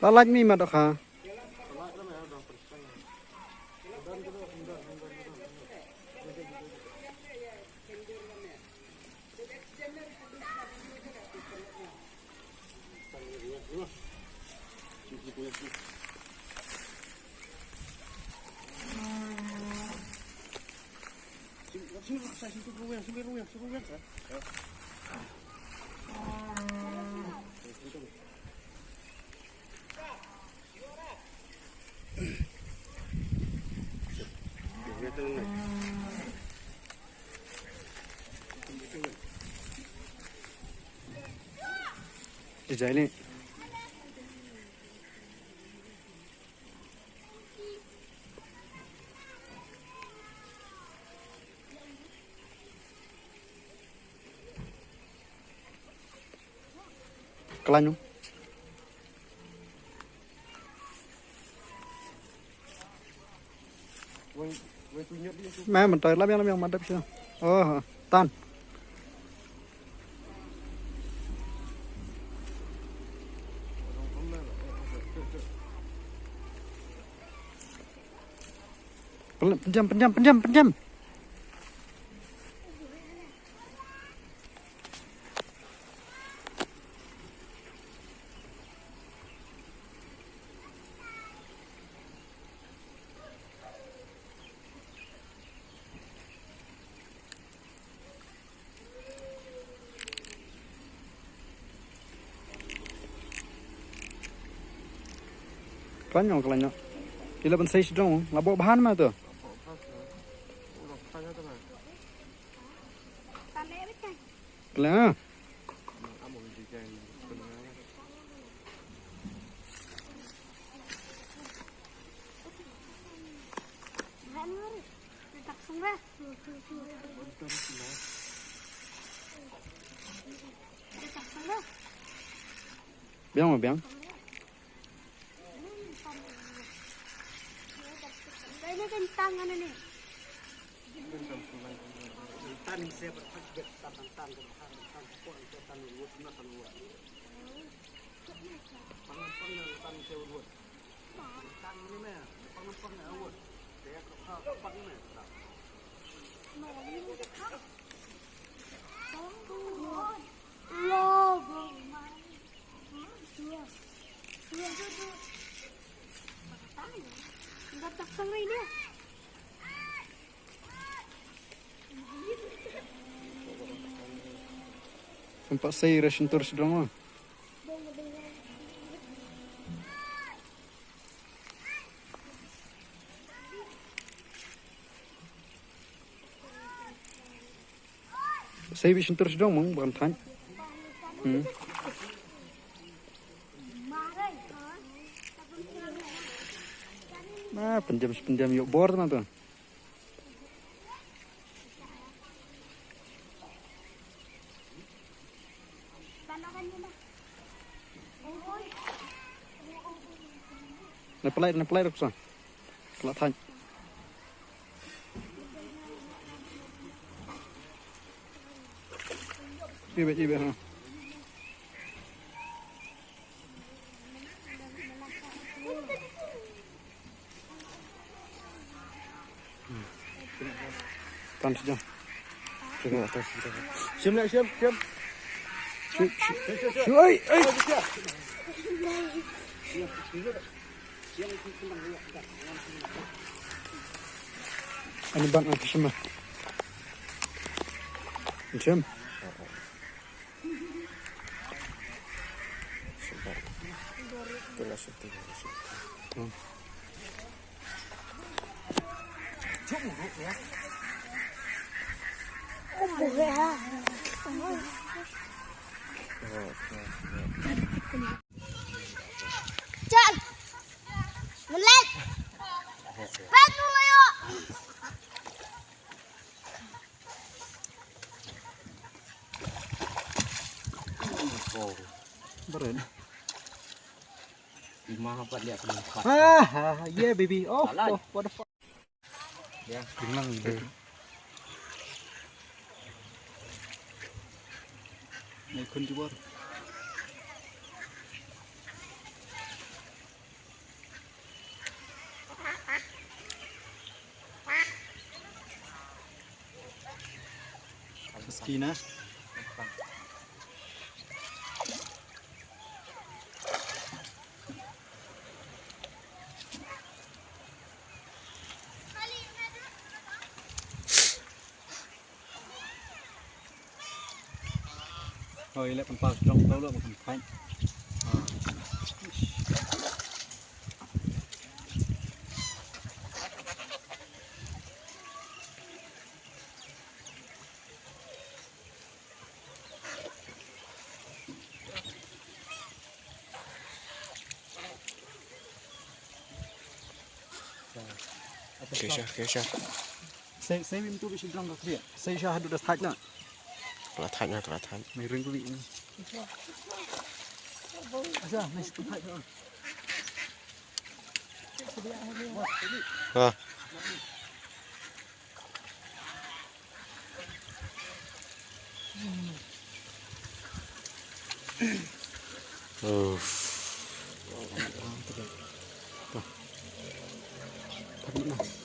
Lá lách mi mà đó hả? Đi chạy đi. Cái lạnh không? Mẹ mình trời lắm yang mantap sih. Oh, tan. Penjam. Kelanyok. Gila ben size dong, labo bahan mah tuh. Kelang. Biang. Tangan ini. Sempat saya ration terus dong mah. Saya ration terus dong mah, bukan tan. Nah, penjam yuk bor teman-teman. Nepelai được rồi. Kelak thanh. Đi về ha. Tan saja. Coba atas. Siap. Oi. Ini bang apa semua? Jam. Chan, melet, batu layo. Beren. Lima apa dia kena empat. Yeah baby. Oh, what the fuck. Ya, Tenang deh. Này kun juga. Ski na. Rồi lại còn vào trong đâu nữa mà còn phanh. Kêu Saya minta bisi drang kat dia. Saya syahadu dah start nak. Kelah tanya. Mai ring kulit ni. Asa, mai start dah. Ha. Tak nak.